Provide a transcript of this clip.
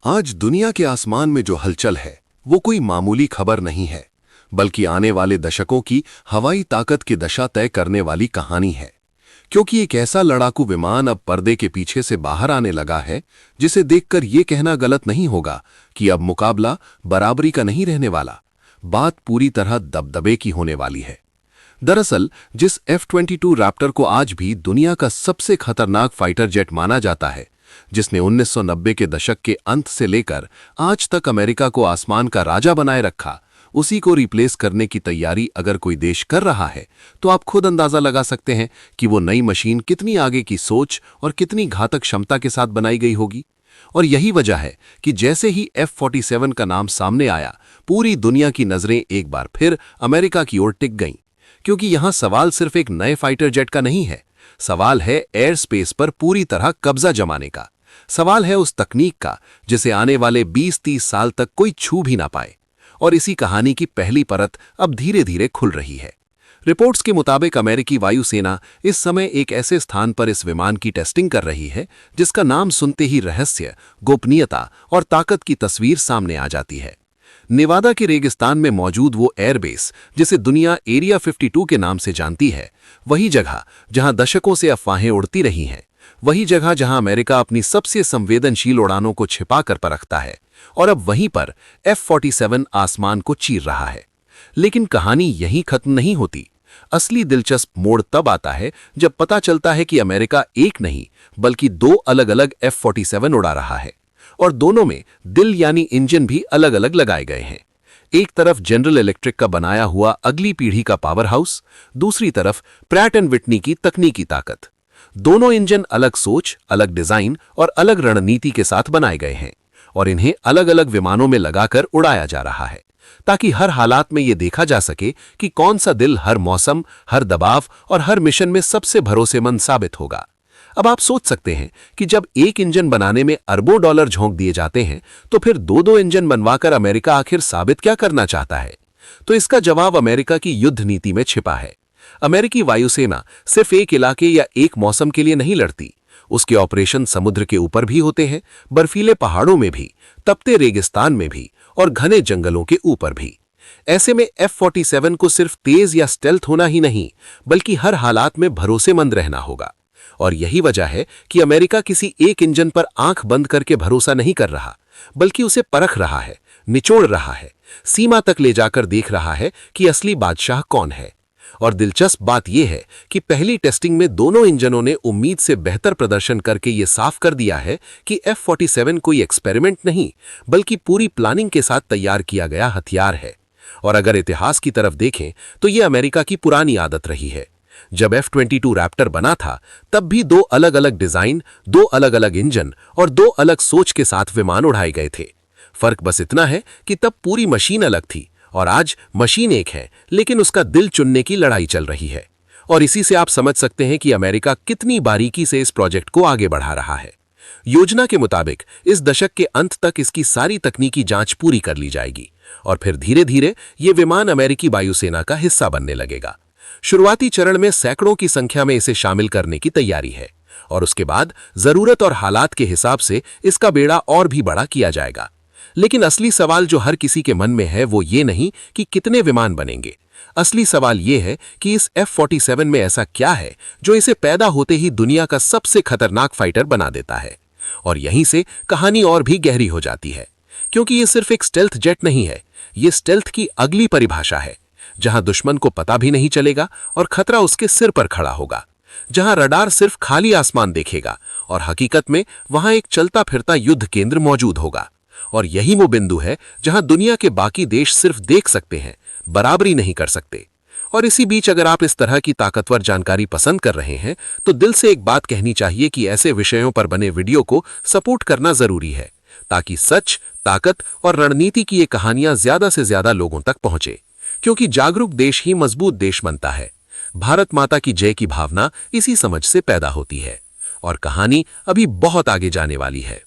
आज दुनिया के आसमान में जो हलचल है वो कोई मामूली खबर नहीं है, बल्कि आने वाले दशकों की हवाई ताकत की दशा तय करने वाली कहानी है। क्योंकि एक ऐसा लड़ाकू विमान अब पर्दे के पीछे से बाहर आने लगा है जिसे देखकर ये कहना गलत नहीं होगा कि अब मुकाबला बराबरी का नहीं रहने वाला, बात पूरी तरह दबदबे की होने वाली है। दरअसल जिस F-22 रैप्टर को आज भी दुनिया का सबसे खतरनाक फाइटर जेट माना जाता है, जिसने 1990 के दशक के अंत से लेकर आज तक अमेरिका को आसमान का राजा बनाए रखा, उसी को रिप्लेस करने की तैयारी अगर कोई देश कर रहा है तो आप खुद अंदाजा लगा सकते हैं कि वो नई मशीन कितनी आगे की सोच और कितनी घातक क्षमता के साथ बनाई गई होगी। और यही वजह है कि जैसे ही F-47 का नाम सामने आया, पूरी दुनिया की नजरें एक बार फिर अमेरिका की ओर टिक गईं। क्योंकि यहां सवाल सिर्फ एक नए फाइटर जेट का नहीं है, सवाल है एयर स्पेस पर पूरी तरह कब्जा जमाने का। सवाल है उस तकनीक का जिसे आने वाले 20-30 साल तक कोई छू भी ना पाए। और इसी कहानी की पहली परत अब धीरे धीरे खुल रही है। रिपोर्ट्स के मुताबिक अमेरिकी वायुसेना इस समय एक ऐसे स्थान पर इस विमान की टेस्टिंग कर रही है जिसका नाम सुनते ही रहस्य, गोपनीयता और ताकत की तस्वीर सामने आ जाती है। नेवादा के रेगिस्तान में मौजूद वो एयरबेस जिसे दुनिया एरिया 52 के नाम से जानती है, वही जगह जहां दशकों से अफवाहें उड़ती रही हैं, वही जगह जहां अमेरिका अपनी सबसे संवेदनशील उड़ानों को छिपा कर परखता है, और अब वहीं पर F-47 आसमान को चीर रहा है। लेकिन कहानी यहीं खत्म नहीं होती। असली दिलचस्प मोड़ तब आता है जब पता चलता है कि अमेरिका एक नहीं बल्कि दो अलग अलग F-47 उड़ा रहा है, और दोनों में दिल यानी इंजन भी अलग अलग लगाए गए हैं। एक तरफ जनरल इलेक्ट्रिक का बनाया हुआ अगली पीढ़ी का पावर हाउस, दूसरी तरफ प्रैट एंड विटनी की तकनीकी ताकत। दोनों इंजन अलग सोच, अलग डिजाइन और अलग रणनीति के साथ बनाए गए हैं, और इन्हें अलग अलग विमानों में लगाकर उड़ाया जा रहा है ताकि हर हालात में यह देखा जा सके कि कौन सा दिल हर मौसम, हर दबाव और हर मिशन में सबसे भरोसेमंद साबित होगा। अब आप सोच सकते हैं कि जब एक इंजन बनाने में अरबों डॉलर झोंक दिए जाते हैं तो फिर दो इंजन बनवाकर अमेरिका आखिर साबित क्या करना चाहता है? तो इसका जवाब अमेरिका की युद्ध नीति में छिपा है। अमेरिकी वायुसेना सिर्फ एक इलाके या एक मौसम के लिए नहीं लड़ती, उसके ऑपरेशन समुद्र के ऊपर भी होते हैं, बर्फीले पहाड़ों में भी, तपते रेगिस्तान में भी और घने जंगलों के ऊपर भी। ऐसे में F-47 को सिर्फ तेज या स्टेल्थ होना ही नहीं बल्कि हर हालात में भरोसेमंद रहना होगा। और यही वजह है कि अमेरिका किसी एक इंजन पर आंख बंद करके भरोसा नहीं कर रहा, बल्कि उसे परख रहा है, निचोड़ रहा है, सीमा तक ले जाकर देख रहा है कि असली बादशाह कौन है। और दिलचस्प बात यह है कि पहली टेस्टिंग में दोनों इंजनों ने उम्मीद से बेहतर प्रदर्शन करके यह साफ कर दिया है कि F-47 कोई एक्सपेरिमेंट नहीं बल्कि पूरी प्लानिंग के साथ तैयार किया गया हथियार है। और अगर इतिहास की तरफ देखें तो यह अमेरिका की पुरानी आदत रही है। जब F-22 रैप्टर बना था तब भी दो अलग अलग डिजाइन, दो अलग अलग इंजन और दो अलग सोच के साथ विमान उड़ाए गए थे। फर्क बस इतना है कि तब पूरी मशीन अलग थी और आज मशीन एक है, लेकिन उसका दिल चुनने की लड़ाई चल रही है। और इसी से आप समझ सकते हैं कि अमेरिका कितनी बारीकी से इस प्रोजेक्ट को आगे बढ़ा रहा है। योजना के मुताबिक इस दशक के अंत तक इसकी सारी तकनीकी जांच पूरी कर ली जाएगी और फिर धीरे धीरे ये विमान अमेरिकी वायुसेना का हिस्सा बनने लगेगा। शुरुआती चरण में सैकड़ों की संख्या में इसे शामिल करने की तैयारी है, और उसके बाद जरूरत और हालात के हिसाब से इसका बेड़ा और भी बड़ा किया जाएगा। लेकिन असली सवाल जो हर किसी के मन में है वो ये नहीं कि कितने विमान बनेंगे। असली सवाल ये है कि इस F-47 में ऐसा क्या है जो इसे पैदा होते ही दुनिया का सबसे खतरनाक फाइटर बना देता है। और यहीं से कहानी और भी गहरी हो जाती है, क्योंकि ये सिर्फ एक स्टेल्थ जेट नहीं है, ये स्टेल्थ की अगली परिभाषा है, जहां दुश्मन को पता भी नहीं चलेगा और खतरा उसके सिर पर खड़ा होगा, जहां रडार सिर्फ खाली आसमान देखेगा और हकीकत में वहां एक चलता फिरता युद्ध केंद्र मौजूद होगा। और यही वो बिंदु है जहां दुनिया के बाकी देश सिर्फ देख सकते हैं, बराबरी नहीं कर सकते। और इसी बीच अगर आप इस तरह की ताकतवर जानकारी पसंद कर रहे हैं तो दिल से एक बात कहनी चाहिए कि ऐसे विषयों पर बने वीडियो को सपोर्ट करना जरूरी है, ताकि सच, ताकत और रणनीति की ये कहानियां ज्यादा से ज्यादा लोगों तक पहुंचे। क्योंकि जागरूक देश ही मजबूत देश बनता है। भारत माता की जय की भावना इसी समझ से पैदा होती है, और कहानी अभी बहुत आगे जाने वाली है।